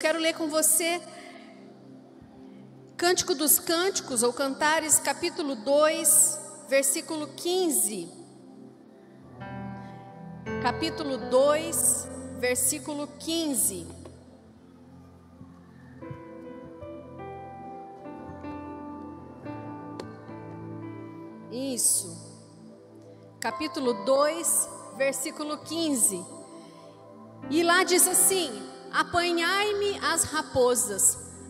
Quero ler com você Cântico dos Cânticos, ou Cantares, capítulo 2, versículo 15. Capítulo 2, versículo 15. Isso. Capítulo 2, versículo 15. E lá diz assim: apanhai-me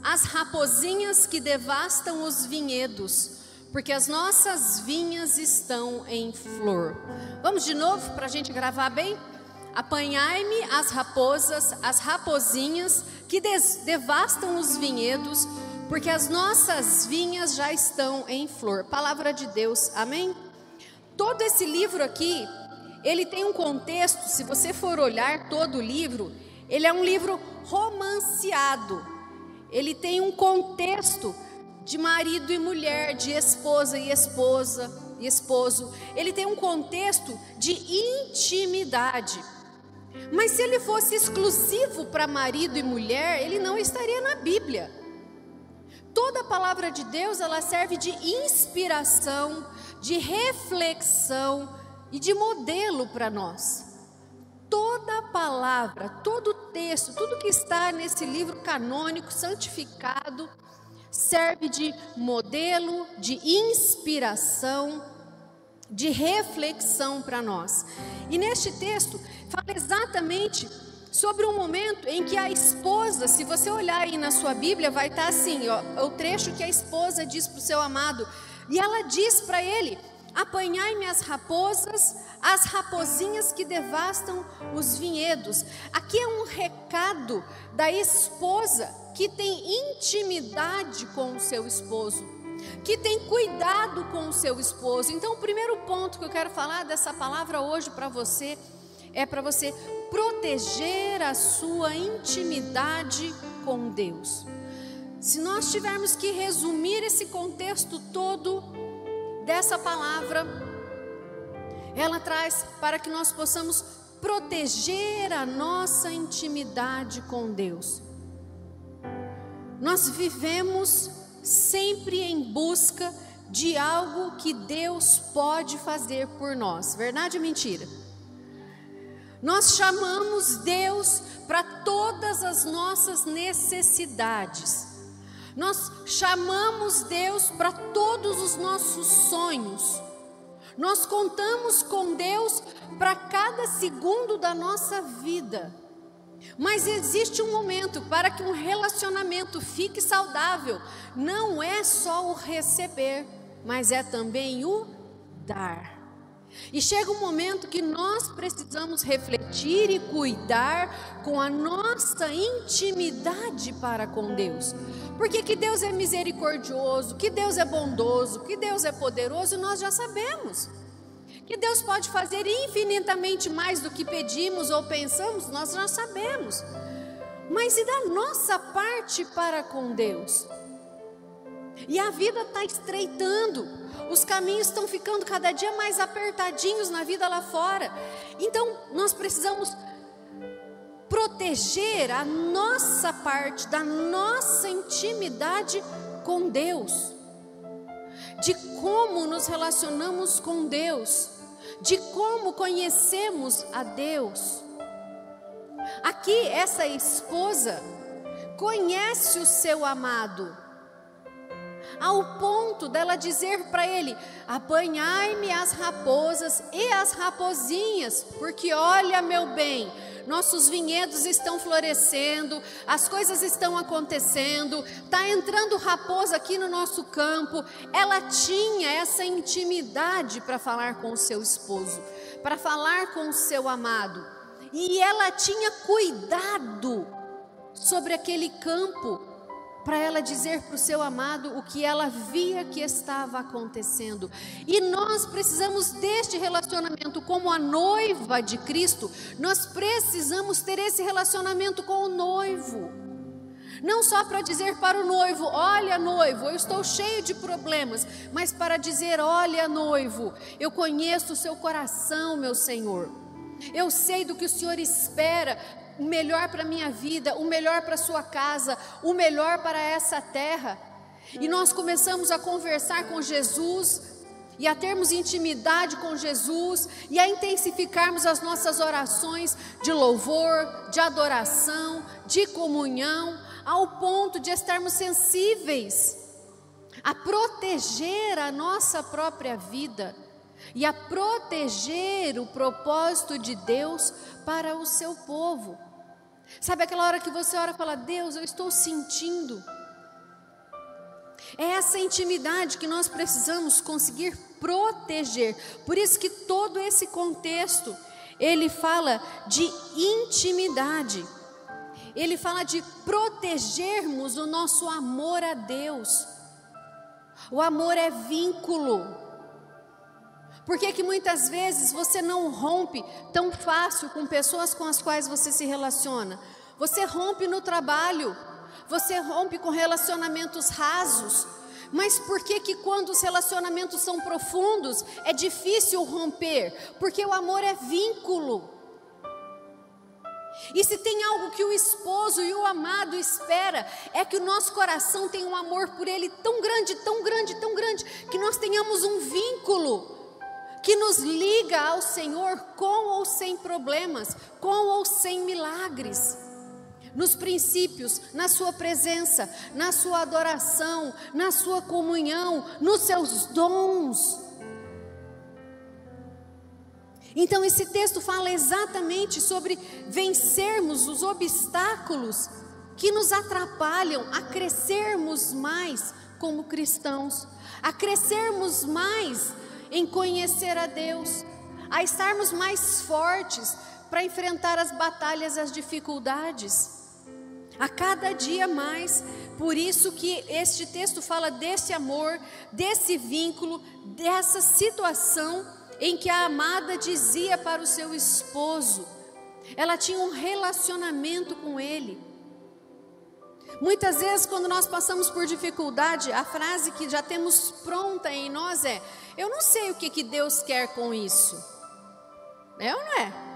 as raposinhas que devastam os vinhedos, porque as nossas vinhas estão em flor. Vamos de novo para a gente gravar bem? Apanhai-me as raposinhas que devastam os vinhedos, porque as nossas vinhas já estão em flor. Palavra de Deus, amém? Todo esse livro aqui, ele tem um contexto. Se você for olhar todo o livro, ele é um livro romanceado. Ele tem um contexto de marido e mulher, de esposa e esposo. Ele tem um contexto de intimidade. Mas se ele fosse exclusivo para marido e mulher, ele não estaria na Bíblia. Toda a palavra de Deus, ela serve de inspiração, de reflexão e de modelo para nós. Toda a palavra, todo o texto, tudo que está nesse livro canônico, santificado, serve de modelo, de inspiração, de reflexão para nós. E neste texto, fala exatamente sobre um momento em que a esposa, se você olhar aí na sua Bíblia, vai estar assim, ó, o trecho que a esposa diz para o seu amado, e ela diz para ele: apanhai-me as raposinhas que devastam os vinhedos. Aqui é um recado da esposa que tem intimidade com o seu esposo, que tem cuidado com o seu esposo. Então, o primeiro ponto que eu quero falar dessa palavra hoje para você é para você proteger a sua intimidade com Deus. Se nós tivermos que resumir esse contexto todo dessa palavra, ela traz para que nós possamos proteger a nossa intimidade com Deus. Nós vivemos sempre em busca de algo que Deus pode fazer por nós. Verdade ou mentira? Nós chamamos Deus para todas as nossas necessidades. Nós chamamos Deus para todos os nossos sonhos. Nós contamos com Deus para cada segundo da nossa vida. Mas existe um momento para que um relacionamento fique saudável. Não é só o receber, mas é também o dar. E chega um momento que nós precisamos refletir e cuidar com a nossa intimidade para com Deus. Porque que Deus é misericordioso, que Deus é bondoso, que Deus é poderoso, nós já sabemos. Que Deus pode fazer infinitamente mais do que pedimos ou pensamos, nós já sabemos. Mas e da nossa parte para com Deus? E a vida está estreitando, os caminhos estão ficando cada dia mais apertadinhos na vida lá fora. Então nós precisamos proteger a nossa parte da nossa intimidade com Deus, de como nos relacionamos com Deus, de como conhecemos a Deus. Aqui essa esposa conhece o seu amado, ao ponto dela dizer para ele: apanhai-me as raposas e as raposinhas, porque olha, meu bem, nossos vinhedos estão florescendo, as coisas estão acontecendo, está entrando raposa aqui no nosso campo. Ela tinha essa intimidade para falar com o seu esposo, para falar com o seu amado, e ela tinha cuidado sobre aquele campo, para ela dizer para o seu amado o que ela via que estava acontecendo. E nós precisamos deste relacionamento como a noiva de Cristo. Nós precisamos ter esse relacionamento com o noivo. Não só para dizer para o noivo: olha, noivo, eu estou cheio de problemas, mas para dizer: olha, noivo, eu conheço o seu coração, meu Senhor. Eu sei do que o Senhor espera. o melhor para a minha vida, o melhor para a sua casa, o melhor para essa terra. E nós começamos a conversar com Jesus, e a termos intimidade com Jesus, e a intensificarmos as nossas orações de louvor, de adoração, de comunhão, ao ponto de estarmos sensíveis a proteger a nossa própria vida e a proteger o propósito de Deus para o seu povo. Sabe aquela hora que você ora e fala: Deus, eu estou sentindo. É essa intimidade que nós precisamos conseguir proteger. Por isso que todo esse contexto, ele fala de intimidade. Ele fala de protegermos o nosso amor a Deus. O amor é vínculo. Por que que muitas vezes você não rompe tão fácil com pessoas com as quais você se relaciona? Você rompe no trabalho, você rompe com relacionamentos rasos. Mas por que que quando os relacionamentos são profundos é difícil romper? Porque o amor é vínculo. E se tem algo que o esposo e o amado espera, é que o nosso coração tenha um amor por ele tão grande, tão grande, tão grande, que nós tenhamos um vínculo que nos liga ao Senhor com ou sem problemas, com ou sem milagres. Nos princípios, na sua presença, na sua adoração, na sua comunhão, nos seus dons. Então esse texto fala exatamente sobre vencermos os obstáculos que nos atrapalham a crescermos mais como cristãos, a crescermos mais em conhecer a Deus, a estarmos mais fortes para enfrentar as batalhas, as dificuldades. A cada dia mais. Por isso que este texto fala desse amor, desse vínculo, dessa situação em que a amada dizia para o seu esposo, ela tinha um relacionamento com ele. Muitas vezes quando nós passamos por dificuldade, a frase que já temos pronta em nós é: eu não sei o que Deus quer com isso. É ou não é?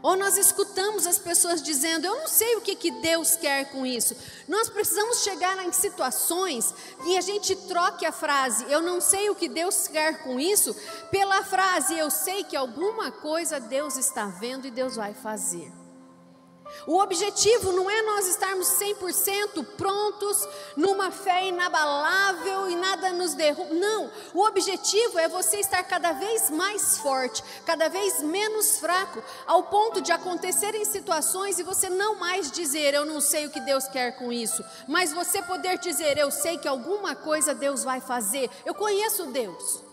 Ou nós escutamos as pessoas dizendo: eu não sei o que Deus quer com isso. Nós precisamos chegar em situações e a gente troque a frase eu não sei o que Deus quer com isso pela frase eu sei que alguma coisa Deus está vendo e Deus vai fazer. O objetivo não é nós estarmos 100% prontos, numa fé inabalável e nada nos derruba. Não, o objetivo é você estar cada vez mais forte, cada vez menos fraco, ao ponto de acontecerem situações e você não mais dizer eu não sei o que Deus quer com isso, mas você poder dizer eu sei que alguma coisa Deus vai fazer, eu conheço Deus.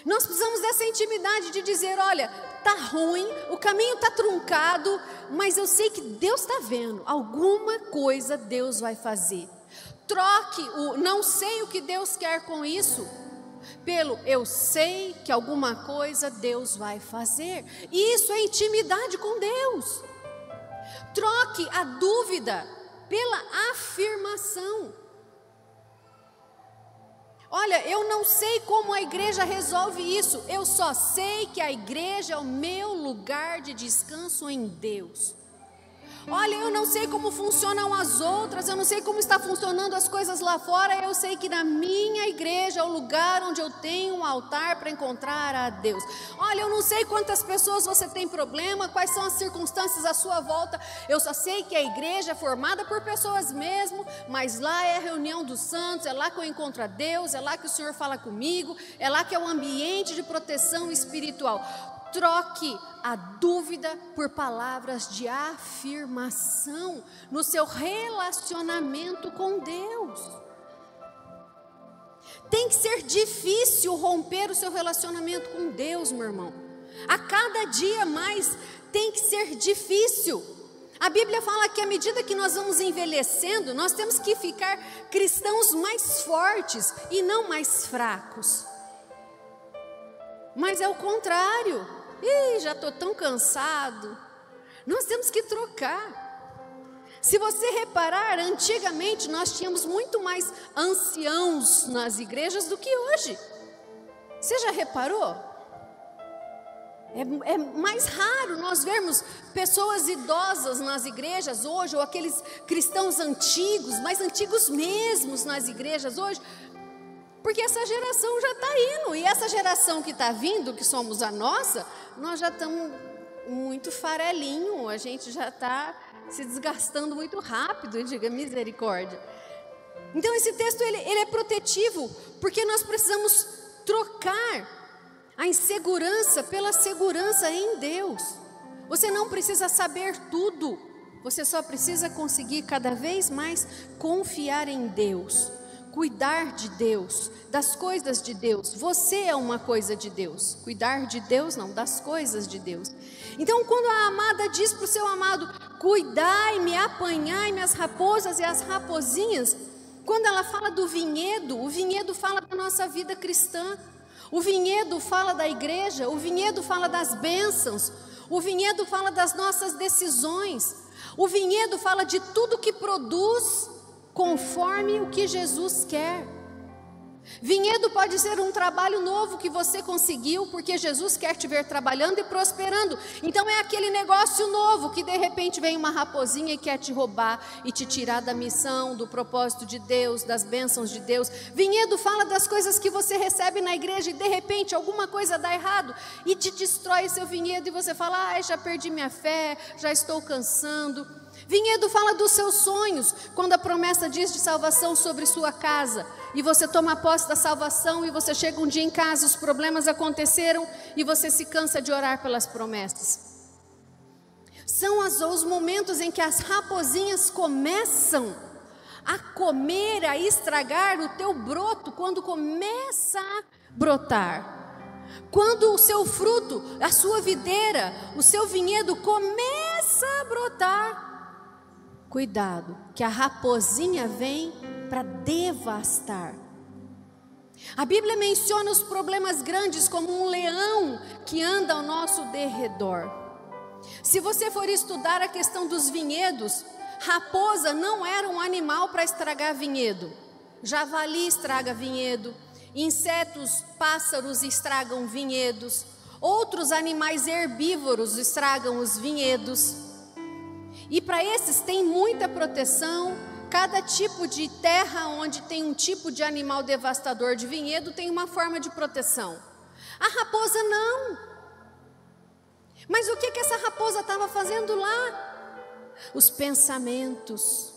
Nós precisamos dessa intimidade de dizer: olha, tá ruim, o caminho tá truncado, mas eu sei que Deus está vendo, alguma coisa Deus vai fazer. Troque o não sei o que Deus quer com isso pelo eu sei que alguma coisa Deus vai fazer. E isso é intimidade com Deus. Troque a dúvida pela afirmação. Olha, eu não sei como a igreja resolve isso, eu só sei que a igreja é o meu lugar de descanso em Deus. Olha, eu não sei como funcionam as outras, eu não sei como está funcionando as coisas lá fora, eu sei que na minha igreja é o lugar onde eu tenho um altar para encontrar a Deus. Olha, eu não sei quantas pessoas você tem problema, quais são as circunstâncias à sua volta, eu só sei que a igreja é formada por pessoas mesmo, mas lá é a reunião dos santos, é lá que eu encontro a Deus, é lá que o Senhor fala comigo, é lá que é o ambiente de proteção espiritual. Troque a dúvida por palavras de afirmação no seu relacionamento com Deus. Tem que ser difícil romper o seu relacionamento com Deus, meu irmão. A cada dia mais tem que ser difícil. A Bíblia fala que à medida que nós vamos envelhecendo, nós temos que ficar cristãos mais fortes e não mais fracos. Mas é o contrário. Já estou tão cansado. Nós temos que trocar. Se você reparar, antigamente nós tínhamos muito mais anciãos nas igrejas do que hoje. Você já reparou? É mais raro nós vermos pessoas idosas nas igrejas hoje, ou aqueles cristãos antigos, mais antigos mesmos nas igrejas hoje, porque essa geração já está indo, e essa geração que está vindo, que somos a nossa, nós já estamos muito farelinho, a gente já está se desgastando muito rápido, diga misericórdia. Então esse texto ele é protetivo, porque nós precisamos trocar a insegurança pela segurança em Deus. Você não precisa saber tudo, você só precisa conseguir cada vez mais confiar em Deus, cuidar de Deus, das coisas de Deus. Você é uma coisa de Deus, cuidar de Deus não, das coisas de Deus. Então quando a amada diz para o seu amado, cuidai-me, apanhai-me as raposas e as rapozinhas, quando ela fala do vinhedo, o vinhedo fala da nossa vida cristã. O vinhedo fala da igreja, o vinhedo fala das bênçãos, o vinhedo fala das nossas decisões, o vinhedo fala de tudo que produz conforme o que Jesus quer. Vinhedo pode ser um trabalho novo que você conseguiu, porque Jesus quer te ver trabalhando e prosperando. Então é aquele negócio novo que de repente vem uma raposinha e quer te roubar e te tirar da missão, do propósito de Deus, das bênçãos de Deus. Vinhedo fala das coisas que você recebe na igreja e de repente alguma coisa dá errado e te destrói seu vinhedo e você fala, ai, já perdi minha fé, já estou cansando. Vinhedo fala dos seus sonhos, quando a promessa diz de salvação sobre sua casa, e você toma posse da salvação, e você chega um dia em casa, os problemas aconteceram, e você se cansa de orar pelas promessas. São os momentos em que as raposinhas começam a comer, a estragar o teu broto, quando começa a brotar. Quando o seu fruto, a sua videira, o seu vinhedo começa a brotar, cuidado, que a raposinha vem para devastar. A Bíblia menciona os problemas grandes como um leão que anda ao nosso derredor. Se você for estudar a questão dos vinhedos, raposa não era um animal para estragar vinhedo. Javali estraga vinhedo, insetos, pássaros estragam vinhedos, outros animais herbívoros estragam os vinhedos. E para esses tem muita proteção. Cada tipo de terra onde tem um tipo de animal devastador de vinhedo tem uma forma de proteção. A raposa não. Mas o que essa raposa estava fazendo lá? Os pensamentos.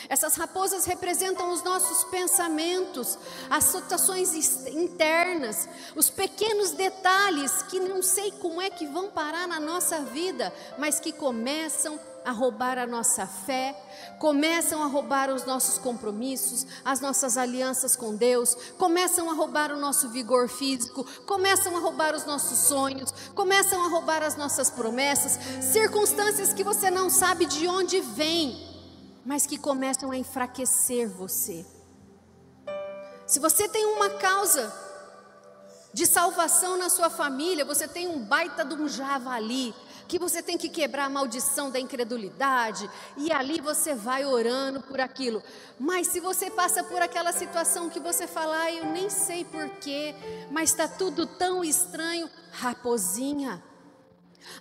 Essas raposas representam os nossos pensamentos, as situações internas, os pequenos detalhes que não sei como é que vão parar na nossa vida, mas que começam a roubar a nossa fé, começam a roubar os nossos compromissos, as nossas alianças com Deus, começam a roubar o nosso vigor físico, começam a roubar os nossos sonhos, começam a roubar as nossas promessas, circunstâncias que você não sabe de onde vêm, mas que começam a enfraquecer você. Se você tem uma causa de salvação na sua família, você tem um baita de um javali, que você tem que quebrar a maldição da incredulidade, e ali você vai orando por aquilo. Mas se você passa por aquela situação que você fala, eu nem sei porquê, mas está tudo tão estranho, raposinha.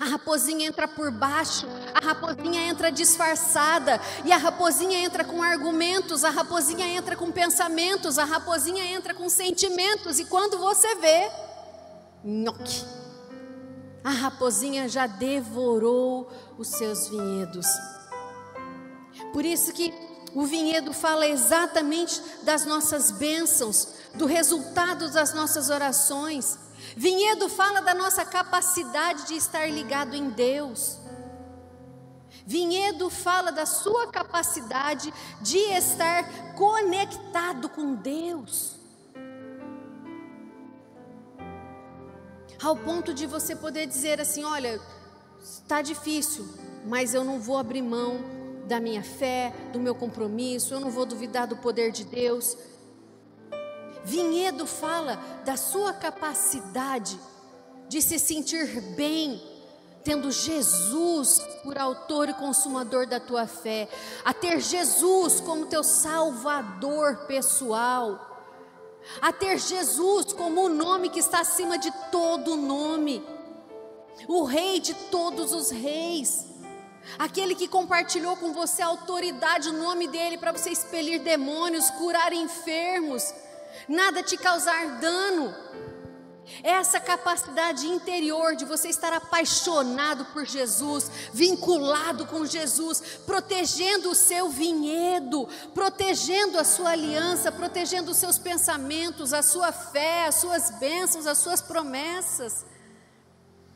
A raposinha entra por baixo, a raposinha entra disfarçada, e a raposinha entra com argumentos, a raposinha entra com pensamentos, a raposinha entra com sentimentos, e quando você vê, nhoque, a raposinha já devorou os seus vinhedos. Por isso que o vinhedo fala exatamente das nossas bênçãos, do resultado das nossas orações. Vinhedo fala da nossa capacidade de estar ligado em Deus. Vinhedo fala da sua capacidade de estar conectado com Deus. Ao ponto de você poder dizer assim, olha, está difícil, mas eu não vou abrir mão da minha fé, do meu compromisso, eu não vou duvidar do poder de Deus. Vinhedo fala da sua capacidade de se sentir bem, tendo Jesus por autor e consumador da tua fé, a ter Jesus como teu salvador pessoal, a ter Jesus como o nome que está acima de todo nome. o Rei de todos os reis, aquele que compartilhou com você a autoridade, o nome dele, para você expelir demônios, curar enfermos, nada te causar dano. Essa capacidade interior de você estar apaixonado por Jesus, vinculado com Jesus, protegendo o seu vinhedo, protegendo a sua aliança, protegendo os seus pensamentos, a sua fé, as suas bênçãos, as suas promessas.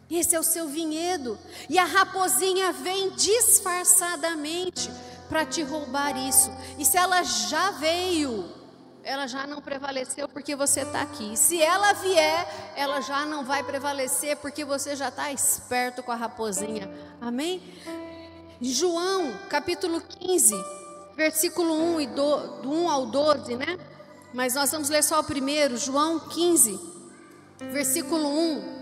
Esse é o seu vinhedo, e a raposinha vem disfarçadamente para te roubar isso. E se ela já veio, ela já não prevaleceu porque você está aqui. Se ela vier, ela já não vai prevalecer porque você já está esperto com a raposinha. Amém? João capítulo 15, versículo 1 do 1 ao 12, né? Mas nós vamos ler só o primeiro. João 15, versículo 1.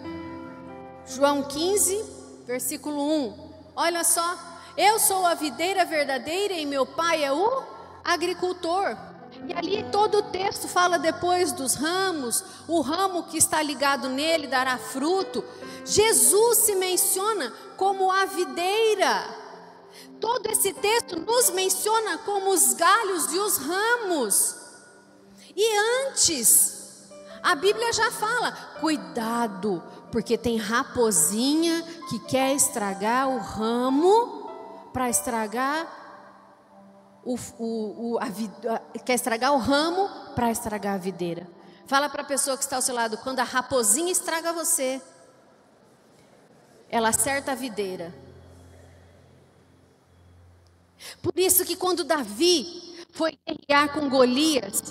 João 15, versículo 1. Olha só: eu sou a videira verdadeira e meu pai é o agricultor. E ali todo o texto fala depois dos ramos, o ramo que está ligado nele dará fruto. Jesus se menciona como a videira. Todo esse texto nos menciona como os galhos e os ramos. E antes, a Bíblia já fala: cuidado, porque tem raposinha que quer estragar o ramo, para estragar quer estragar o ramo para estragar a videira. Fala para a pessoa que está ao seu lado: quando a raposinha estraga você, ela acerta a videira. Por isso que quando Davi foi guerrear com Golias,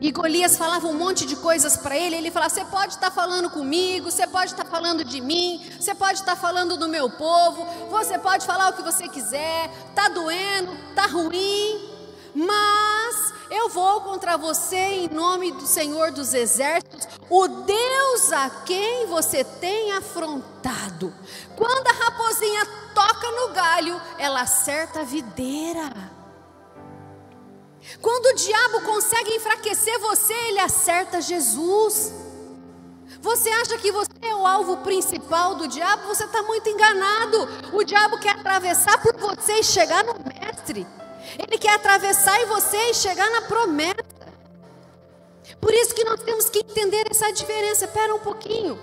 e Golias falava um monte de coisas para ele, ele falava: você pode estar falando comigo, você pode estar falando de mim, você pode estar falando do meu povo, você pode falar o que você quiser, está doendo, está ruim, mas eu vou contra você em nome do Senhor dos Exércitos, o Deus a quem você tem afrontado. Quando a raposinha toca no galho, ela acerta a videira. Quando o diabo consegue enfraquecer você, ele acerta Jesus. Você acha que você é o alvo principal do diabo? Você está muito enganado. O diabo quer atravessar por você e chegar no mestre. Ele quer atravessar em você e chegar na promessa. Por isso que nós temos que entender essa diferença. Espera um pouquinho.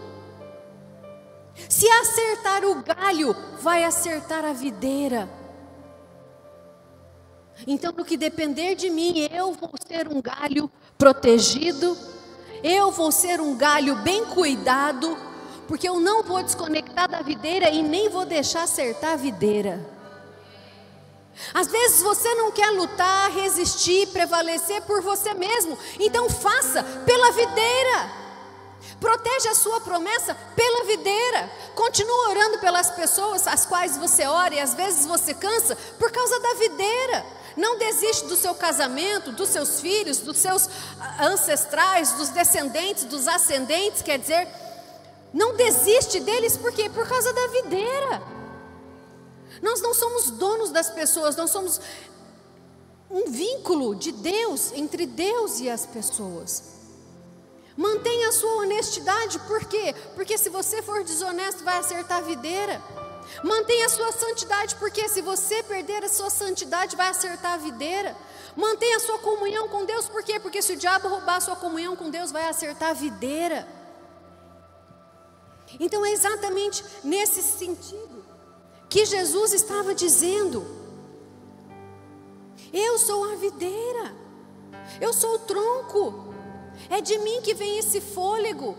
Se acertar o galho, vai acertar a videira. Então, no que depender de mim, eu vou ser um galho protegido, eu vou ser um galho bem cuidado, porque eu não vou desconectar da videira e nem vou deixar acertar a videira. Às vezes você não quer lutar, resistir, prevalecer por você mesmo, então faça pela videira. Proteja a sua promessa pela videira. Continua orando pelas pessoas às quais você ora e às vezes você cansa por causa da videira. Não desiste do seu casamento, dos seus filhos, dos seus ancestrais, dos descendentes, dos ascendentes, quer dizer, não desiste deles, por quê? Por causa da videira. Nós não somos donos das pessoas, nós somos um vínculo de Deus, entre Deus e as pessoas. Mantenha a sua honestidade, por quê? Porque se você for desonesto, vai acertar a videira. Mantenha a sua santidade, porque se você perder a sua santidade, vai acertar a videira. Mantenha a sua comunhão com Deus, por quê? Porque se o diabo roubar a sua comunhão com Deus, vai acertar a videira. Então é exatamente nesse sentido que Jesus estava dizendo: eu sou a videira, eu sou o tronco, é de mim que vem esse fôlego,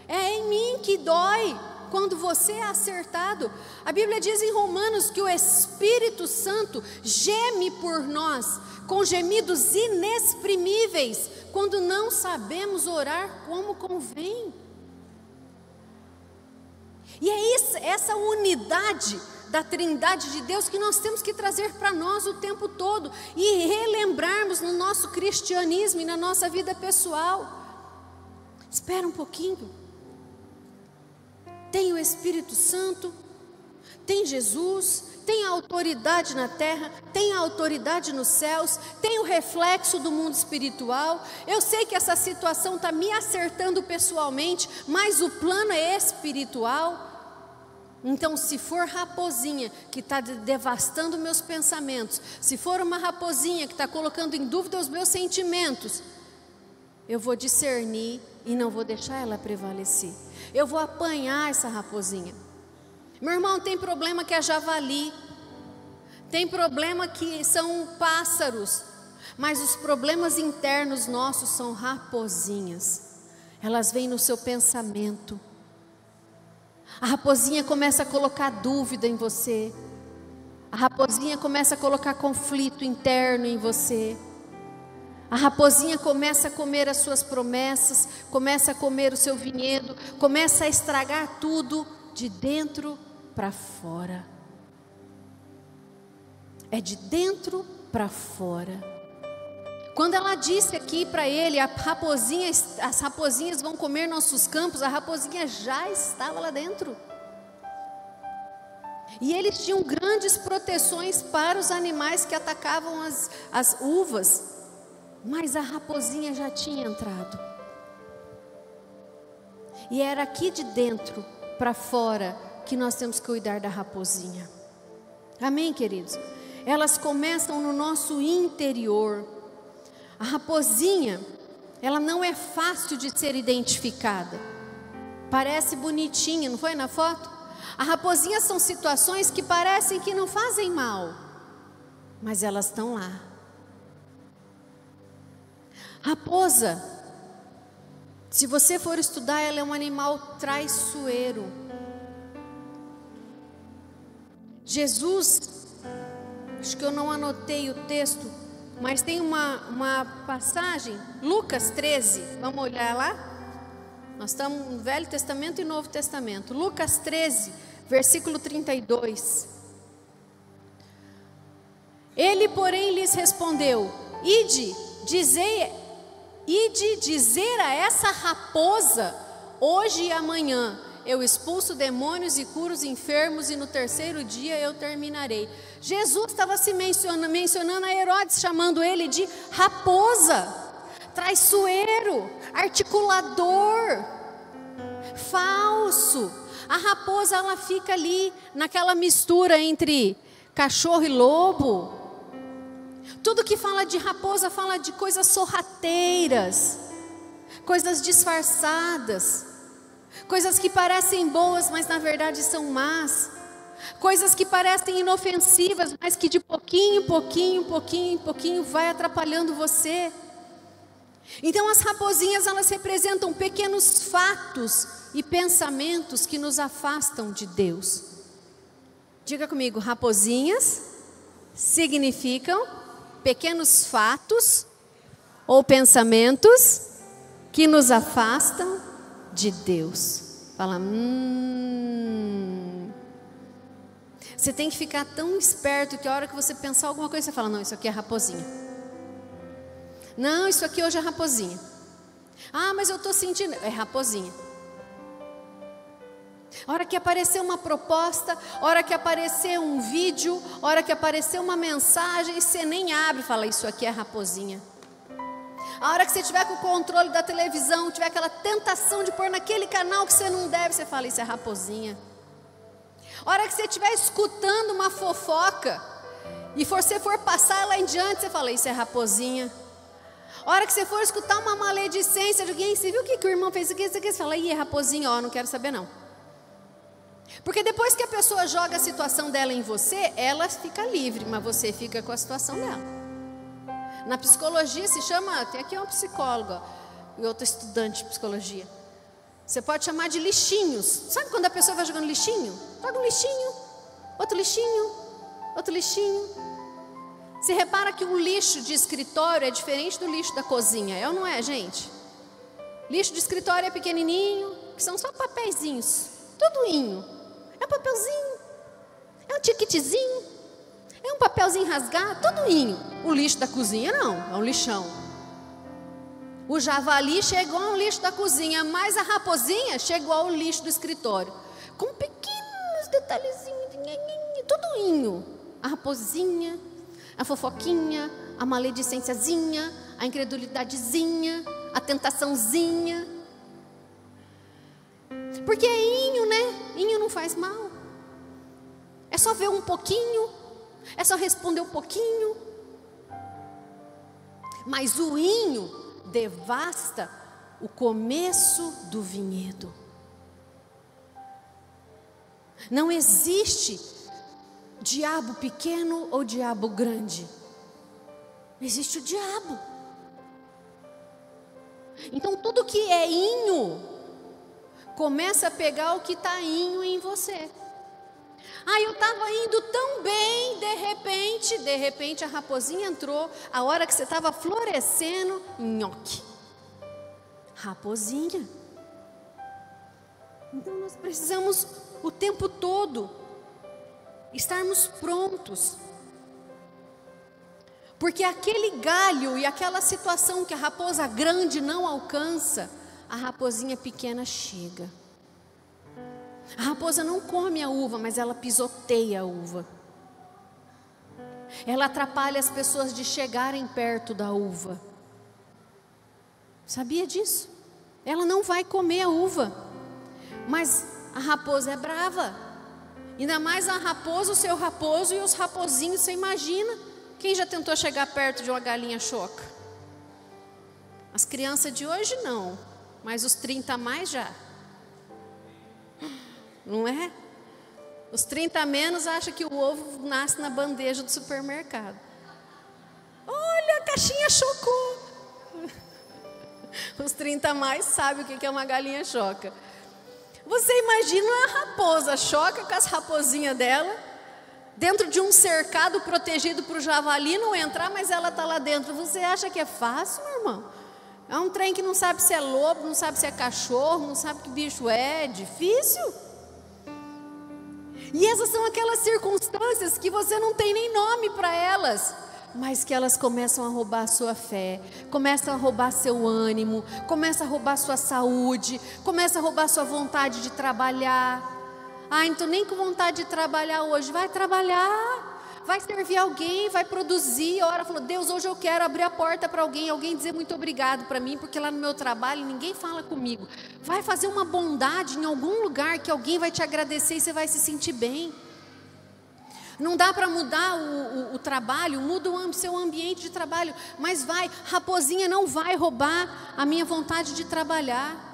é em mim que dói quando você é acertado. A Bíblia diz em Romanos que o Espírito Santo geme por nós com gemidos inexprimíveis, quando não sabemos orar como convém. E é essa unidade da Trindade de Deus que nós temos que trazer para nós o tempo todo e relembrarmos no nosso cristianismo e na nossa vida pessoal. Espera um pouquinho. Tem o Espírito Santo, tem Jesus, tem a autoridade na terra, tem a autoridade nos céus, tem o reflexo do mundo espiritual. Eu sei que essa situação está me acertando pessoalmente, mas o plano é espiritual. Então, se for raposinha que está devastando meus pensamentos, se for uma raposinha que está colocando em dúvida os meus sentimentos, eu vou discernir e não vou deixar ela prevalecer. Eu vou apanhar essa raposinha. Meu irmão, tem problema que é javali, tem problema que são pássaros, mas os problemas internos nossos são raposinhas. Elas vêm no seu pensamento. A raposinha começa a colocar dúvida em você. A raposinha começa a colocar conflito interno em você. A raposinha começa a comer as suas promessas, começa a comer o seu vinhedo, começa a estragar tudo de dentro para fora. É de dentro para fora. Quando ela disse aqui para ele, as raposinhas vão comer nossos campos, a raposinha já estava lá dentro. E eles tinham grandes proteções para os animais que atacavam as uvas, mas a raposinha já tinha entrado. E era aqui de dentro para fora que nós temos que cuidar da raposinha. Amém, queridos? Elas começam no nosso interior. A raposinha, ela não é fácil de ser identificada. Parece bonitinha, não foi na foto? A raposinha são situações que parecem que não fazem mal, mas elas estão lá. Raposa, se você for estudar, ela é um animal traiçoeiro. Jesus, acho que eu não anotei o texto, mas tem uma passagem, Lucas 13, vamos olhar lá? Nós estamos no Velho Testamento e Novo Testamento. Lucas 13, versículo 32. Ele, porém, lhes respondeu: Ide dizer a essa raposa, hoje e amanhã eu expulso demônios e curo os enfermos, e no terceiro dia eu terminarei. Jesus estava se mencionando a Herodes, chamando ele de raposa, traiçoeiro, articulador, falso. A raposa, ela fica ali naquela mistura entre cachorro e lobo. Tudo que fala de raposa fala de coisas sorrateiras, coisas disfarçadas, coisas que parecem boas, mas na verdade são más. Coisas que parecem inofensivas, mas que de pouquinho em pouquinho vai atrapalhando você. Então as raposinhas, elas representam pequenos fatos e pensamentos que nos afastam de Deus. Diga comigo, raposinhas significam pequenos fatos ou pensamentos que nos afastam de Deus. Fala, Você tem que ficar tão esperto que a hora que você pensar alguma coisa, você fala, não, isso aqui é raposinha. Não, isso aqui hoje é raposinha. Ah, mas eu estou sentindo, é raposinha. A hora que aparecer uma proposta, a hora que aparecer um vídeo, a hora que aparecer uma mensagem, você nem abre e fala, isso aqui é raposinha. A hora que você tiver com o controle da televisão, tiver aquela tentação de pôr naquele canal que você não deve, você fala, isso é raposinha. A hora que você estiver escutando uma fofoca e você for passar lá em diante, você fala, isso é raposinha. A hora que você for escutar uma maledicência de alguém, você viu o que o irmão fez aqui? Você fala, é raposinha, ó, não quero saber não. Porque depois que a pessoa joga a situação dela em você, ela fica livre, mas você fica com a situação dela. Na psicologia se chama, tem aqui uma psicóloga e outra estudante de psicologia. Você pode chamar de lixinhos. Sabe quando a pessoa vai jogando lixinho? Joga um lixinho, outro lixinho, outro lixinho. Você repara que o lixo de escritório é diferente do lixo da cozinha, é ou não é, gente? Lixo de escritório é pequenininho, que são só papeizinhos, tudoinho. É um papelzinho, é um tiquitezinho, é um papelzinho rasgado, tudoinho. O lixo da cozinha não, é um lixão. O javali chegou ao lixo da cozinha, mas a raposinha chegou ao lixo do escritório. Com pequenos detalhezinhos, tudoinho. A raposinha, a fofoquinha, a maledicênciazinha, a incredulidadezinha, a tentaçãozinha. Porque é inho, né? Inho não faz mal. só ver um pouquinho, é só responder um pouquinho. Mas o inho devasta o começo do vinhedo. Não existe diabo pequeno ou diabo grande. Existe o diabo. Então tudo que é inho começa a pegar o que está inho em você. Eu estava indo tão bem, de repente a raposinha entrou, a hora que você estava florescendo, nhoque. Raposinha. Então nós precisamos o tempo todo estarmos prontos. Porque aquele galho e aquela situação que a raposa grande não alcança, a raposinha pequena chega. A raposa não come a uva, mas ela pisoteia a uva. Ela atrapalha as pessoas de chegarem perto da uva. Sabia disso? Ela não vai comer a uva, mas a raposa é brava. Ainda mais a raposa, o seu raposo e os raposinhos, você imagina? Quem já tentou chegar perto de uma galinha choca? As crianças de hoje não, mas os 30 a mais já. Não é? Os 30 a menos acham que o ovo nasce na bandeja do supermercado. Olha, a caixinha chocou. Os 30 a mais sabem o que é uma galinha choca. Você imagina a raposa choca com as raposinhas dela, dentro de um cercado protegido para o javali não entrar, mas ela está lá dentro. Você acha que é fácil, meu irmão? É um trem que não sabe se é lobo, não sabe se é cachorro, não sabe que bicho é difícil. E essas são aquelas circunstâncias que você não tem nem nome para elas, mas que elas começam a roubar a sua fé, começam a roubar seu ânimo, começam a roubar sua saúde, começam a roubar sua vontade de trabalhar. Não estou nem com vontade de trabalhar hoje. Vai trabalhar, vai servir alguém, vai produzir. A hora falou, Deus, hoje eu quero abrir a porta para alguém dizer muito obrigado para mim, porque lá no meu trabalho ninguém fala comigo. Vai fazer uma bondade em algum lugar que alguém vai te agradecer e você vai se sentir bem. Não dá para mudar o trabalho, muda o seu ambiente de trabalho, mas raposinha não vai roubar a minha vontade de trabalhar.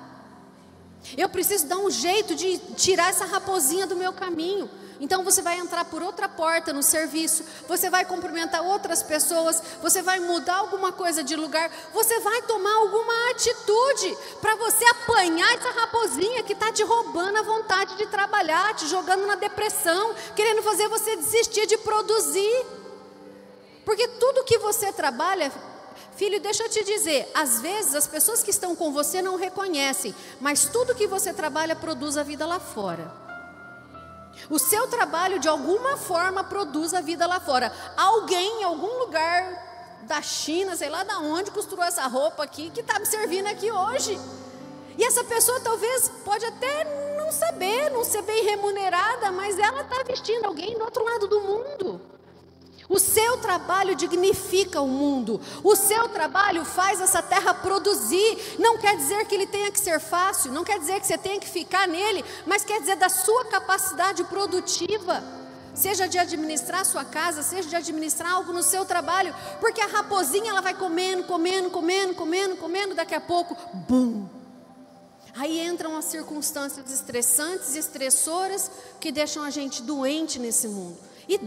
Eu preciso dar um jeito de tirar essa raposinha do meu caminho. Então você vai entrar por outra porta no serviço, você vai cumprimentar outras pessoas, você vai mudar alguma coisa de lugar, você vai tomar alguma atitude para você apanhar essa raposinha que está te roubando a vontade de trabalhar, te jogando na depressão, querendo fazer você desistir de produzir. Porque tudo que você trabalha, filho, deixa eu te dizer, às vezes as pessoas que estão com você não reconhecem, mas tudo que você trabalha produz a vida lá fora. O seu trabalho de alguma forma produz a vida lá fora. Alguém em algum lugar da China, sei lá de onde, costurou essa roupa aqui que está me servindo aqui hoje. E essa pessoa talvez pode até não saber, não ser bem remunerada, mas ela está vestindo alguém do outro lado do mundo. O seu trabalho dignifica o mundo. O seu trabalho faz essa terra produzir. Não quer dizer que ele tenha que ser fácil, não quer dizer que você tenha que ficar nele, mas quer dizer da sua capacidade produtiva. Seja de administrar a sua casa, seja de administrar algo no seu trabalho. Porque a raposinha, ela vai comendo, daqui a pouco, bum! Aí entram as circunstâncias estressantes e estressoras que deixam a gente doente nesse mundo. E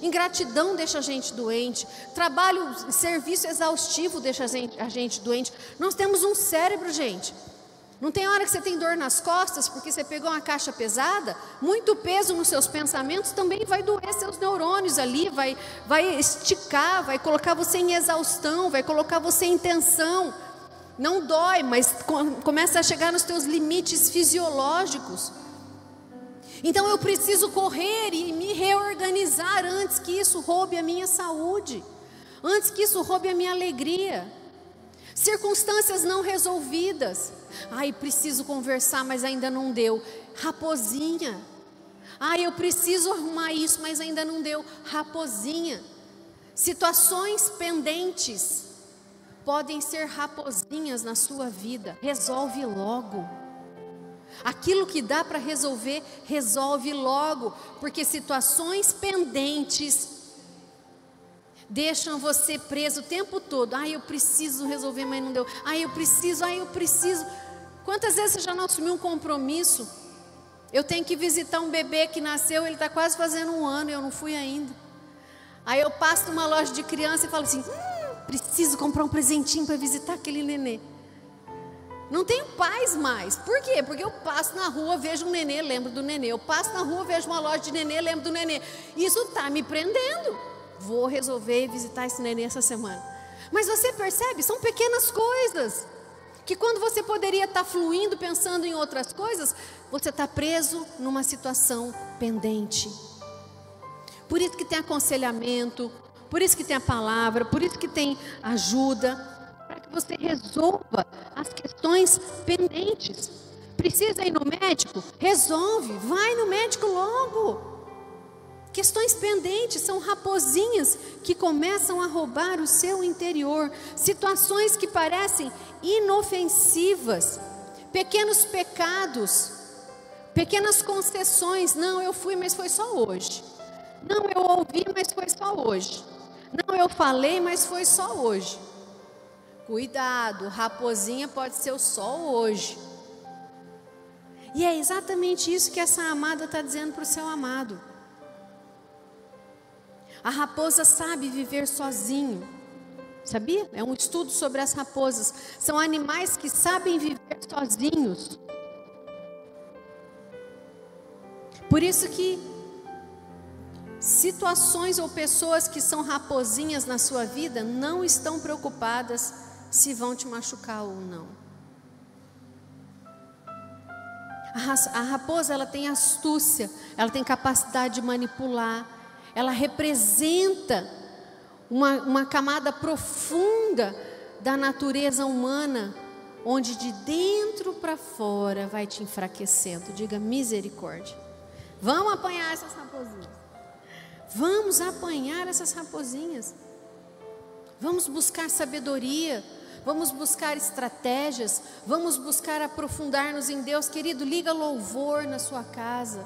ingratidão deixa a gente doente, trabalho, serviço exaustivo deixa a gente doente. Nós temos um cérebro, gente. Não tem hora que você tem dor nas costas porque você pegou uma caixa pesada? Muito peso nos seus pensamentos também vai doer seus neurônios ali, vai esticar, vai colocar você em exaustão, vai colocar você em tensão. Não dói, mas começa a chegar nos teus limites fisiológicos. Então eu preciso correr e me reorganizar antes que isso roube a minha saúde, antes que isso roube a minha alegria. Circunstâncias não resolvidas. Preciso conversar, mas ainda não deu. Raposinha. Eu preciso arrumar isso, mas ainda não deu. Raposinha. Situações pendentes podem ser raposinhas na sua vida. Resolve logo. Aquilo que dá para resolver, resolve logo, porque situações pendentes deixam você preso o tempo todo. Eu preciso resolver, mas não deu. Eu preciso. Quantas vezes você já não assumiu um compromisso? Eu tenho que visitar um bebê que nasceu, ele está quase fazendo 1 ano e eu não fui ainda. Aí eu passo numa loja de criança e falo assim, preciso comprar um presentinho para visitar aquele nenê. Não tenho paz mais. Por quê? Porque eu passo na rua, vejo um nenê, lembro do nenê. Eu passo na rua, vejo uma loja de nenê, lembro do nenê. Isso está me prendendo. Vou resolver visitar esse nenê essa semana. Mas você percebe? São pequenas coisas que quando você poderia estar fluindo, pensando em outras coisas, você está preso numa situação pendente. Por isso que tem aconselhamento, por isso que tem a palavra, por isso que tem ajuda, para que você resolva as questões pendentes. Precisa ir no médico? Resolve, vai no médico logo. Questões pendentes são raposinhas que começam a roubar o seu interior. Situações que parecem inofensivas, pequenos pecados, pequenas concessões. Não, eu fui, mas foi só hoje. Não, eu ouvi, mas foi só hoje. Não, eu falei, mas foi só hoje. Cuidado, raposinha pode ser o sol hoje. E é exatamente isso que essa amada está dizendo para o seu amado. A raposa sabe viver sozinho, sabia? É um estudo sobre as raposas. São animais que sabem viver sozinhos. Por isso que situações ou pessoas que são raposinhas na sua vida não estão preocupadas se vão te machucar ou não. A raposa, ela tem astúcia, ela tem capacidade de manipular. Ela representa uma camada profunda da natureza humana, onde de dentro para fora vai te enfraquecendo. Diga misericórdia. Vamos apanhar essas raposinhas. Vamos apanhar essas raposinhas. Vamos buscar sabedoria. Vamos buscar estratégias. Vamos buscar aprofundar-nos em Deus. Querido, liga louvor na sua casa.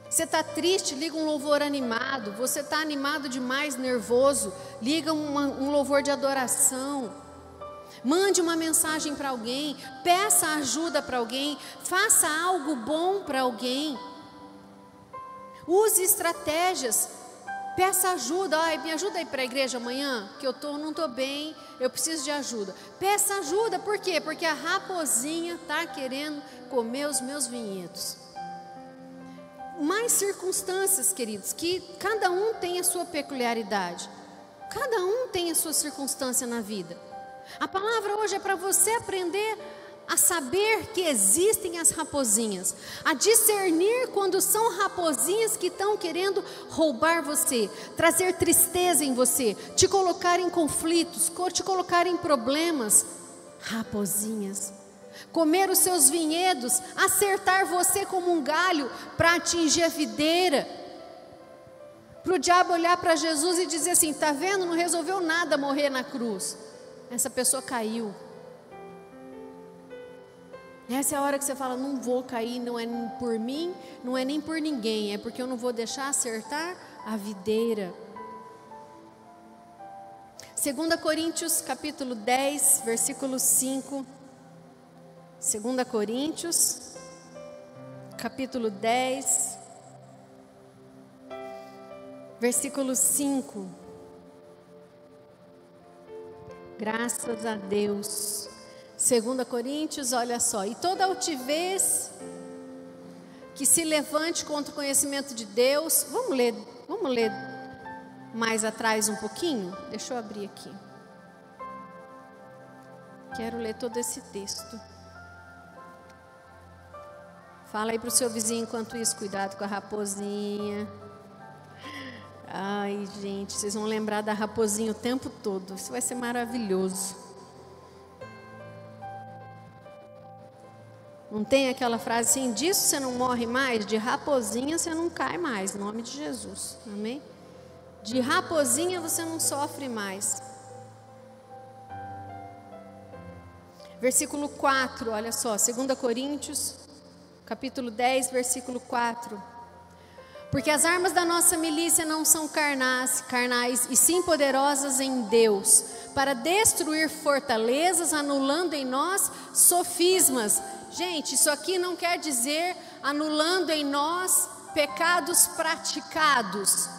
Você está triste, liga um louvor animado. Você está animado demais, nervoso, liga um louvor de adoração. Mande uma mensagem para alguém, peça ajuda para alguém, faça algo bom para alguém. Use estratégias, peça ajuda. Me ajuda aí para a igreja amanhã, que eu não estou bem, eu preciso de ajuda. Peça ajuda, por quê? Porque a raposinha está querendo comer os meus vinhedos. Mais circunstâncias, queridos, que cada um tem a sua peculiaridade, cada um tem a sua circunstância na vida. A palavra hoje é para você aprender a saber que existem as raposinhas, a discernir quando são raposinhas que estão querendo roubar você, trazer tristeza em você, te colocar em conflitos, te colocar em problemas. Raposinhas. Comer os seus vinhedos, acertar você como um galho para atingir a videira. Para o diabo olhar para Jesus e dizer assim, está vendo, não resolveu nada morrer na cruz. Essa pessoa caiu. Essa é a hora que você fala, não vou cair, não é por mim, não é nem por ninguém, é porque eu não vou deixar acertar a videira. 2 Coríntios capítulo 10, versículo 5. 2 Coríntios, capítulo 10, versículo 5. Graças a Deus. 2 Coríntios, olha só. E toda altivez que se levante contra o conhecimento de Deus. Vamos ler mais atrás um pouquinho? Deixa eu abrir aqui. Quero ler todo esse texto. Fala aí para o seu vizinho enquanto isso, cuidado com a raposinha. Ai, gente, vocês vão lembrar da raposinha o tempo todo. Isso vai ser maravilhoso. Não tem aquela frase assim, disso você não morre mais, de raposinha você não cai mais, em nome de Jesus, amém? De raposinha você não sofre mais. Versículo 4, olha só, 2 Coríntios capítulo 10, versículo 4. Porque as armas da nossa milícia não são carnais, e sim poderosas em Deus, para destruir fortalezas, anulando em nós sofismas. Gente, isso aqui não quer dizer anulando em nós pecados praticados.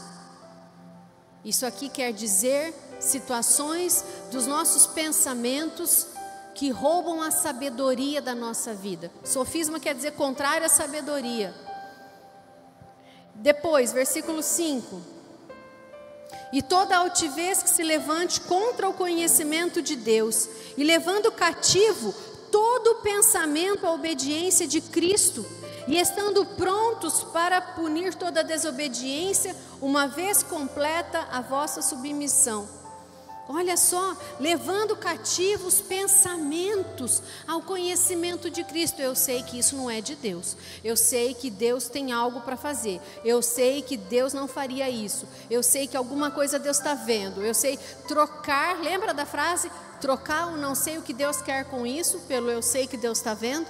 Isso aqui quer dizer situações dos nossos pensamentos que roubam a sabedoria da nossa vida. Sofisma quer dizer contrário à sabedoria. Depois, versículo 5. E toda altivez que se levante contra o conhecimento de Deus, e levando cativo todo o pensamento à obediência de Cristo, e estando prontos para punir toda desobediência, uma vez completa a vossa submissão. Olha só, levando cativos pensamentos ao conhecimento de Cristo. Eu sei que isso não é de Deus. Eu sei que Deus tem algo para fazer. Eu sei que Deus não faria isso. Eu sei que alguma coisa Deus está vendo. Eu sei trocar, lembra da frase? Trocar o não sei o que Deus quer com isso, pelo eu sei que Deus está vendo.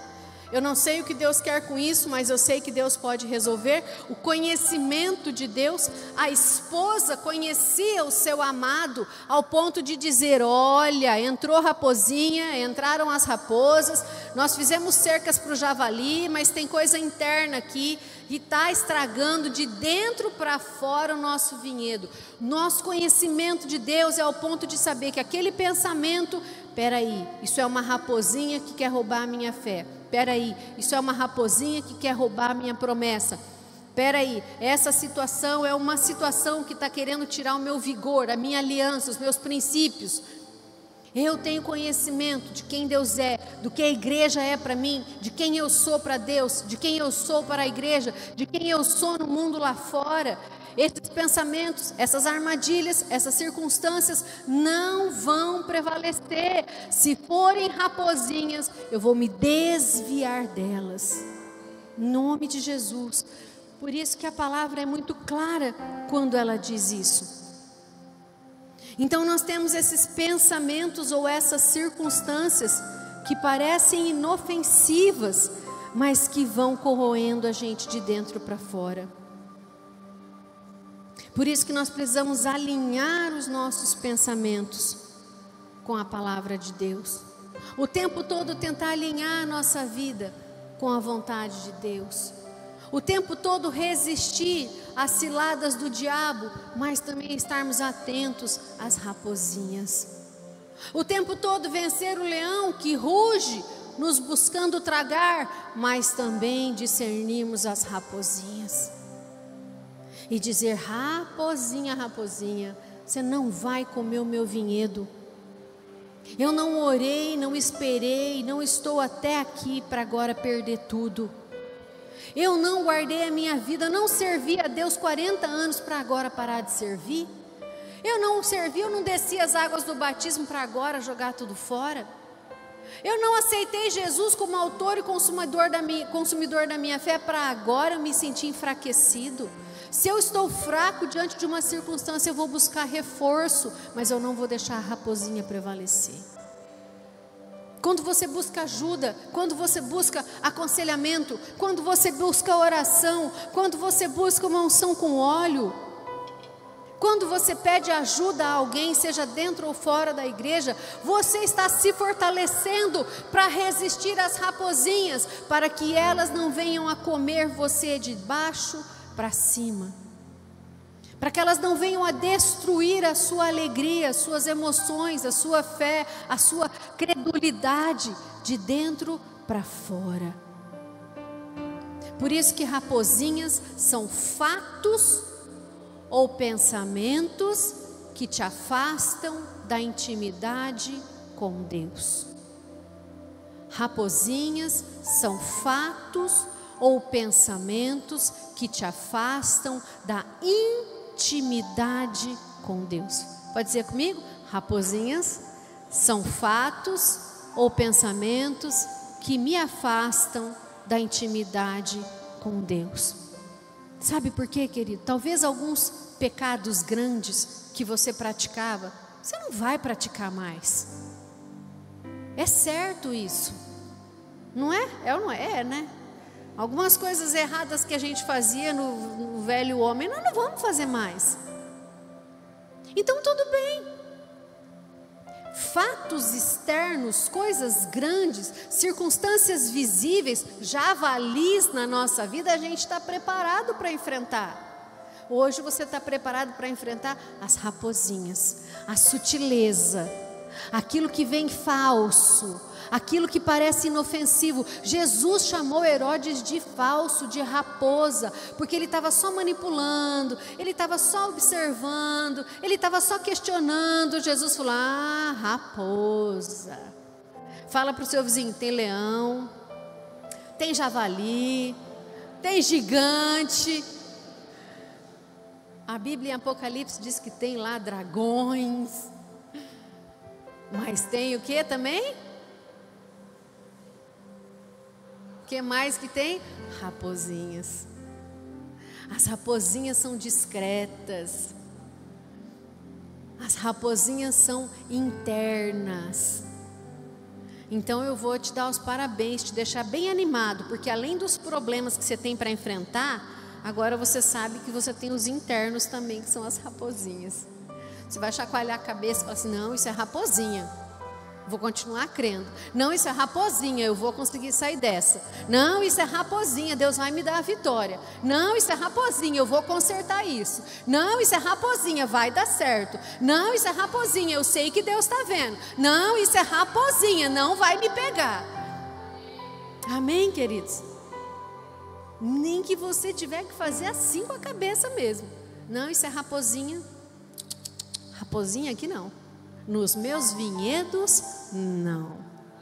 Eu não sei o que Deus quer com isso, mas eu sei que Deus pode resolver. O conhecimento de Deus. A esposa conhecia o seu amado ao ponto de dizer: olha, entrou raposinha, entraram as raposas, nós fizemos cercas para o javali, mas tem coisa interna aqui e está estragando de dentro para fora o nosso vinhedo. Nosso conhecimento de Deus é ao ponto de saber que aquele pensamento, peraí, isso é uma raposinha que quer roubar a minha fé. Peraí, isso é uma raposinha que quer roubar a minha promessa. Peraí, essa situação é uma situação que está querendo tirar o meu vigor, a minha aliança, os meus princípios. Eu tenho conhecimento de quem Deus é, do que a igreja é para mim, de quem eu sou para Deus, de quem eu sou para a igreja, de quem eu sou no mundo lá fora. Esses pensamentos, essas armadilhas, essas circunstâncias não vão prevalecer. Se forem raposinhas, eu vou me desviar delas. Em nome de Jesus. Por isso que a palavra é muito clara quando ela diz isso. Então nós temos esses pensamentos ou essas circunstâncias que parecem inofensivas, mas que vão corroendo a gente de dentro para fora. Por isso que nós precisamos alinhar os nossos pensamentos com a palavra de Deus. O tempo todo tentar alinhar a nossa vida com a vontade de Deus. O tempo todo resistir às ciladas do diabo, mas também estarmos atentos às raposinhas. O tempo todo vencer o leão que ruge, nos buscando tragar, mas também discernirmos as raposinhas. E dizer: raposinha, raposinha, você não vai comer o meu vinhedo. Eu não orei, não esperei, não estou até aqui para agora perder tudo. Eu não guardei a minha vida, não servi a Deus 40 anos para agora parar de servir. Eu não servi, eu não desci as águas do batismo para agora jogar tudo fora. Eu não aceitei Jesus como autor e consumidor da minha fé para agora eu me sentir enfraquecido. Se eu estou fraco diante de uma circunstância, eu vou buscar reforço, mas eu não vou deixar a raposinha prevalecer. Quando você busca ajuda, quando você busca aconselhamento, quando você busca oração, quando você busca uma unção com óleo, quando você pede ajuda a alguém, seja dentro ou fora da igreja, você está se fortalecendo para resistir às raposinhas, para que elas não venham a comer você de baixo para cima, para que elas não venham a destruir a sua alegria, as suas emoções, a sua fé, a sua credulidade de dentro para fora. Por isso que raposinhas são fatos ou pensamentos que te afastam da intimidade com Deus. Raposinhas são fatos ou pensamentos que te afastam da intimidade com Deus. Pode dizer comigo? Raposinhas são fatos ou pensamentos que me afastam da intimidade com Deus. Sabe por quê, querido? Talvez alguns pecados grandes que você praticava, você não vai praticar mais. É certo isso. Não é? É ou não é? É, né? Algumas coisas erradas que a gente fazia no velho homem, nós não vamos fazer mais. Então tudo bem. Fatos externos, coisas grandes, circunstâncias visíveis, javalis na nossa vida, a gente está preparado para enfrentar. Hoje você está preparado para enfrentar as raposinhas, a sutileza, aquilo que vem falso, aquilo que parece inofensivo. Jesus chamou Herodes de falso, de raposa, porque ele estava só manipulando, ele estava só observando, ele estava só questionando. Jesus falou: ah, raposa. Fala para o seu vizinho: tem leão, tem javali, tem gigante. A Bíblia em Apocalipse diz que tem lá dragões, mas tem o que também? O que mais que tem? Raposinhas. As raposinhas são discretas. As raposinhas são internas. Então eu vou te dar os parabéns, te deixar bem animado, porque além dos problemas que você tem para enfrentar, agora você sabe que você tem os internos também, que são as raposinhas. Você vai chacoalhar a cabeça e falar assim: não, isso é raposinha. Vou continuar crendo. Não, isso é raposinha, eu vou conseguir sair dessa. Não, isso é raposinha, Deus vai me dar a vitória. Não, isso é raposinha, eu vou consertar isso. Não, isso é raposinha, vai dar certo. Não, isso é raposinha, eu sei que Deus está vendo. Não, isso é raposinha, não vai me pegar. Amém, queridos? Nem que você tiver que fazer assim com a cabeça mesmo. Não, isso é raposinha. Raposinha aqui não. Nos meus vinhedos, não.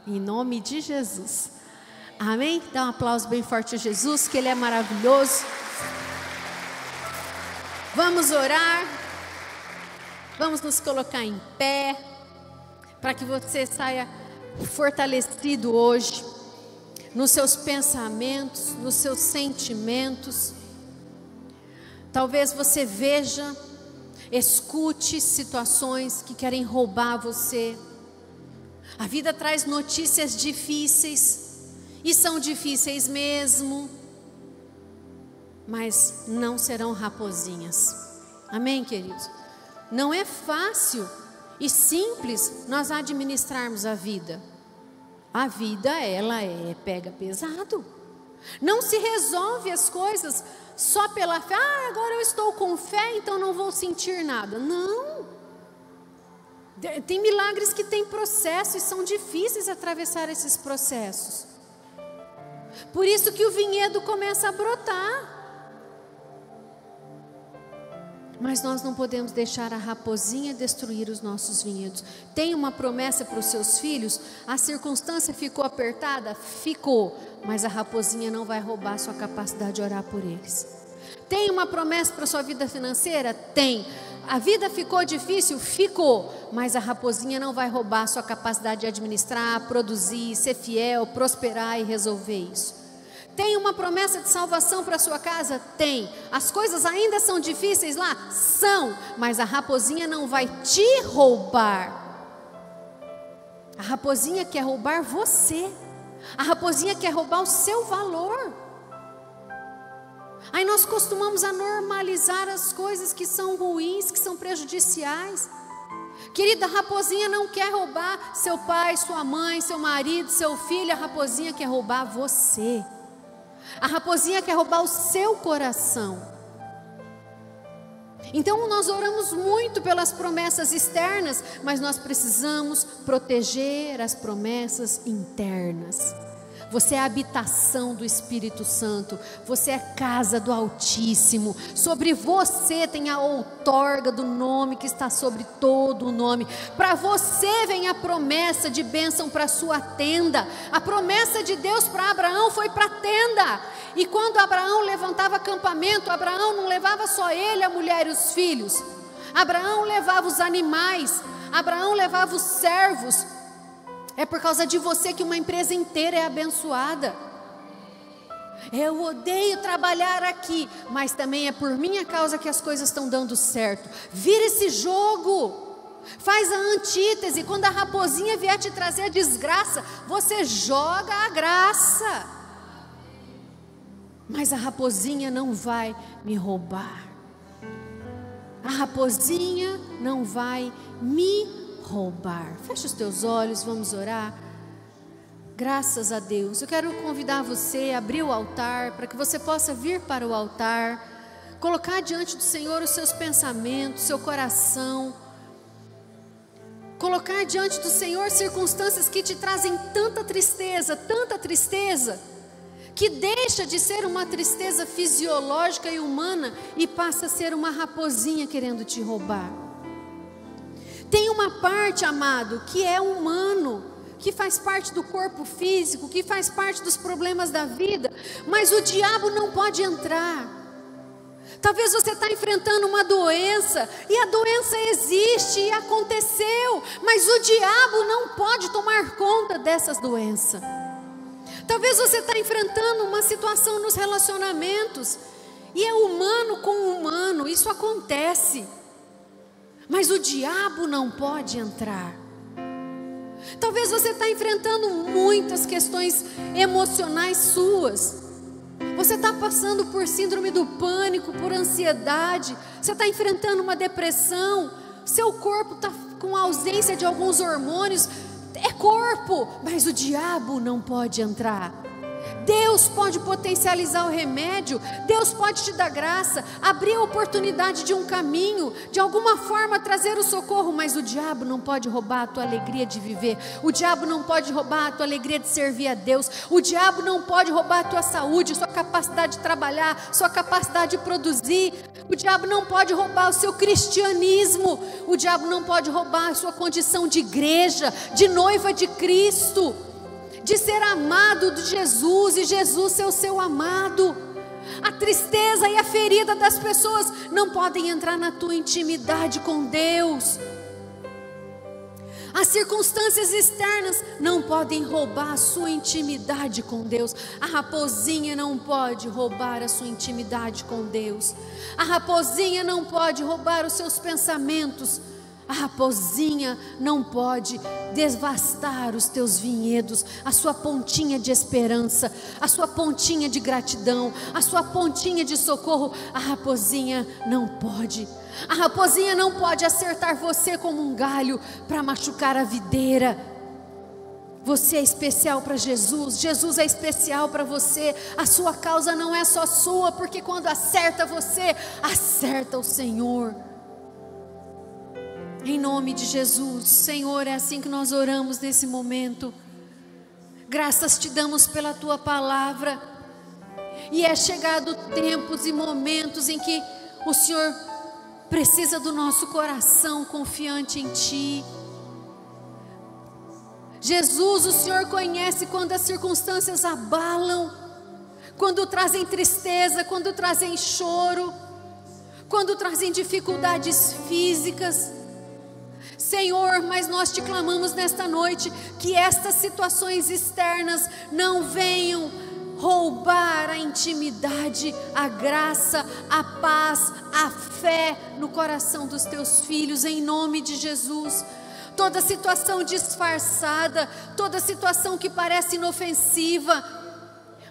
Em nome de Jesus. Amém? Dá um aplauso bem forte a Jesus, que Ele é maravilhoso. Vamos orar. Vamos nos colocar em pé, para que você saia fortalecido hoje, nos seus pensamentos, nos seus sentimentos. Talvez você veja, escute situações que querem roubar você. A vida traz notícias difíceis, e são difíceis mesmo, mas não serão raposinhas. Amém, queridos? Não é fácil e simples nós administrarmos a vida. A vida, ela pega pesado. Não se resolve as coisas só pela fé. Ah, agora eu estou com fé, então não vou sentir nada. Não. Tem milagres que têm processo e são difíceis atravessar esses processos. Por isso que o vinhedo começa a brotar. Mas nós não podemos deixar a raposinha destruir os nossos vinhedos. Tem uma promessa para os seus filhos? A circunstância ficou apertada? Ficou. Mas a raposinha não vai roubar a sua capacidade de orar por eles. Tem uma promessa para a sua vida financeira? Tem. A vida ficou difícil? Ficou. Mas a raposinha não vai roubar a sua capacidade de administrar, produzir, ser fiel, prosperar e resolver isso. Tem uma promessa de salvação para a sua casa? Tem. As coisas ainda são difíceis lá? São. Mas a raposinha não vai te roubar. A raposinha quer roubar você. A raposinha quer roubar o seu valor. Aí nós costumamos a normalizar as coisas que são ruins, que são prejudiciais. Querida, a raposinha não quer roubar seu pai, sua mãe, seu marido, seu filho. A raposinha quer roubar você. A raposinha quer roubar o seu coração. Então nós oramos muito pelas promessas externas, mas nós precisamos proteger as promessas internas. Você é a habitação do Espírito Santo, você é casa do Altíssimo, sobre você tem a outorga do nome que está sobre todo o nome. Para você vem a promessa de bênção para a sua tenda. A promessa de Deus para Abraão foi para a tenda. E quando Abraão levantava acampamento, Abraão não levava só ele, a mulher e os filhos. Abraão levava os animais, Abraão levava os servos. É por causa de você que uma empresa inteira é abençoada. Eu odeio trabalhar aqui, mas também é por minha causa que as coisas estão dando certo. Vira esse jogo. Faz a antítese. Quando a raposinha vier te trazer a desgraça, você joga a graça. mas a raposinha não vai me roubar. A raposinha não vai me roubar. Feche os teus olhos, vamos orar. Graças a Deus. Eu quero convidar você a abrir o altar, para que você possa vir para o altar, colocar diante do Senhor os seus pensamentos, seu coração, colocar diante do Senhor circunstâncias que te trazem tanta tristeza, que deixa de ser uma tristeza fisiológica e humana e passa a ser uma raposinha querendo te roubar. Tem uma parte, amado, que é humano, que faz parte do corpo físico, que faz parte dos problemas da vida, mas o diabo não pode entrar. Talvez você está enfrentando uma doença, e a doença existe e aconteceu, mas o diabo não pode tomar conta dessas doenças. Talvez você está enfrentando uma situação nos relacionamentos, e é humano com humano, isso acontece, mas o diabo não pode entrar. Talvez você está enfrentando muitas questões emocionais suas. Você está passando por síndrome do pânico, por ansiedade, você está enfrentando uma depressão, seu corpo está com ausência de alguns hormônios. É corpo, mas o diabo não pode entrar. Deus pode potencializar o remédio, Deus pode te dar graça, abrir a oportunidade de um caminho, de alguma forma trazer o socorro, mas o diabo não pode roubar a tua alegria de viver, o diabo não pode roubar a tua alegria de servir a Deus, o diabo não pode roubar a tua saúde, sua capacidade de trabalhar, sua capacidade de produzir, o diabo não pode roubar o seu cristianismo, o diabo não pode roubar a sua condição de igreja, de noiva de Cristo, de ser amado de Jesus e Jesus ser o seu amado. A tristeza e a ferida das pessoas não podem entrar na tua intimidade com Deus. As circunstâncias externas não podem roubar a sua intimidade com Deus. A raposinha não pode roubar a sua intimidade com Deus. A raposinha não pode roubar os seus pensamentos. A raposinha não pode devastar os teus vinhedos, a sua pontinha de esperança, a sua pontinha de gratidão, a sua pontinha de socorro. A raposinha não pode. A raposinha não pode acertar você como um galho para machucar a videira. Você é especial para Jesus, Jesus é especial para você. A sua causa não é só sua, porque quando acerta você, acerta o Senhor. Em nome de Jesus, Senhor, é assim que nós oramos nesse momento. Graças te damos pela tua palavra. E é chegado tempos e momentos em que o Senhor precisa do nosso coração confiante em ti. Jesus, o Senhor conhece quando as circunstâncias abalam, quando trazem tristeza, quando trazem choro, quando trazem dificuldades físicas. Senhor, mas nós te clamamos nesta noite que estas situações externas não venham roubar a intimidade, a graça, a paz, a fé no coração dos teus filhos, em nome de Jesus. Toda situação disfarçada, toda situação que parece inofensiva,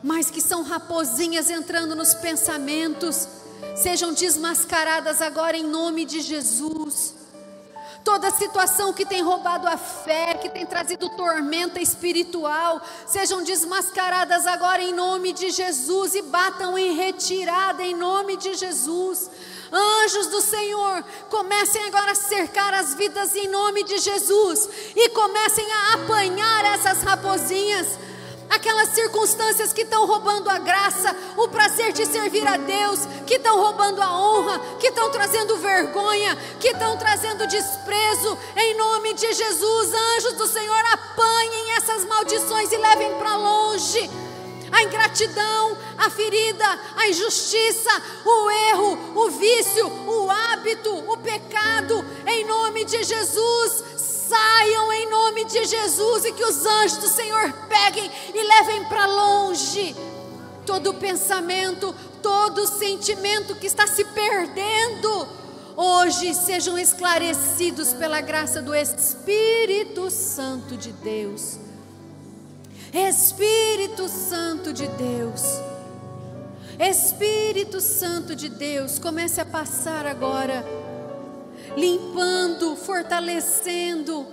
mas que são raposinhas entrando nos pensamentos, sejam desmascaradas agora em nome de Jesus. Toda situação que tem roubado a fé, que tem trazido tormenta espiritual, sejam desmascaradas agora em nome de Jesus e batam em retirada em nome de Jesus. Anjos do Senhor, comecem agora a cercar as vidas em nome de Jesus e comecem a apanhar essas raposinhas. Aquelas circunstâncias que estão roubando a graça, o prazer de servir a Deus, que estão roubando a honra, que estão trazendo vergonha, que estão trazendo desprezo, em nome de Jesus, anjos do Senhor, apanhem essas maldições e levem para longe a ingratidão, a ferida, a injustiça, o erro, o vício, o hábito, o pecado, em nome de Jesus. Saiam em nome de Jesus e que os anjos do Senhor peguem e levem para longe todo pensamento, todo sentimento que está se perdendo. Hoje sejam esclarecidos pela graça do Espírito Santo de Deus. Espírito Santo de Deus, Espírito Santo de Deus, comece a passar agora, limpando, fortalecendo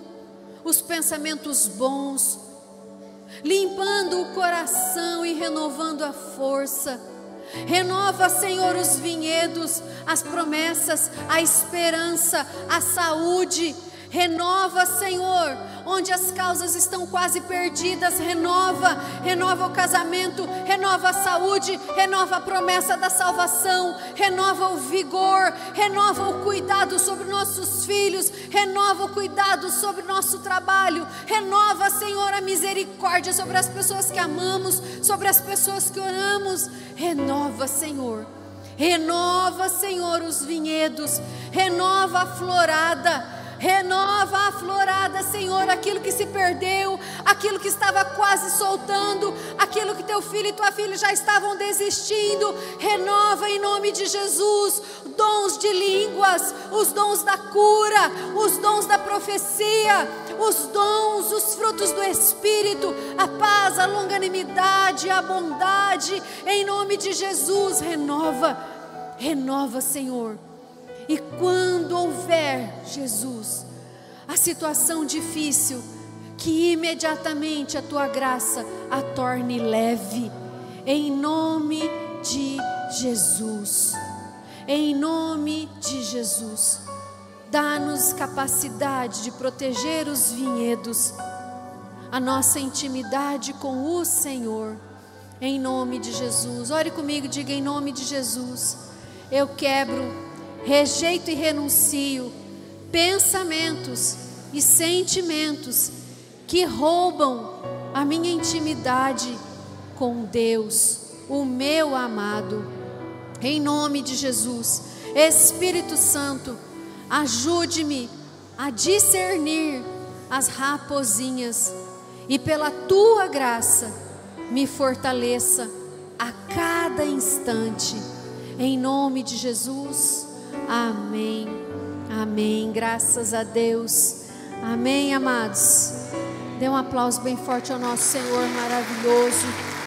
os pensamentos bons, limpando o coração e renovando a força. Renova, Senhor, os vinhedos, as promessas, a esperança, a saúde. Renova, Senhor, onde as causas estão quase perdidas. Renova o casamento, renova a saúde, renova a promessa da salvação, renova o vigor, renova o cuidado sobre nossos filhos, renova o cuidado sobre nosso trabalho, renova, Senhor, a misericórdia sobre as pessoas que amamos, sobre as pessoas que oramos. Renova, Senhor. Renova, Senhor, os vinhedos, renova a florada. Renova a florada, Senhor, aquilo que se perdeu, aquilo que estava quase soltando, aquilo que teu filho e tua filha já estavam desistindo. Renova em nome de Jesus, dons de línguas, os dons da cura, os dons da profecia, os dons, os frutos do Espírito, a paz, a longanimidade, a bondade, em nome de Jesus. Renova, Senhor. E quando houver, Jesus, a situação difícil, que imediatamente a tua graça a torne leve, em nome de Jesus. Em nome de Jesus, dá-nos capacidade de proteger os vinhedos, a nossa intimidade com o Senhor, em nome de Jesus. Ore comigo, diga: em nome de Jesus, eu quebro, rejeito e renuncio pensamentos e sentimentos que roubam a minha intimidade com Deus, o meu amado. Em nome de Jesus, Espírito Santo, ajude-me a discernir as raposinhas e pela tua graça me fortaleça a cada instante. Em nome de Jesus. Amém, amém, graças a Deus, amém, amados. Dê um aplauso bem forte ao nosso Senhor maravilhoso.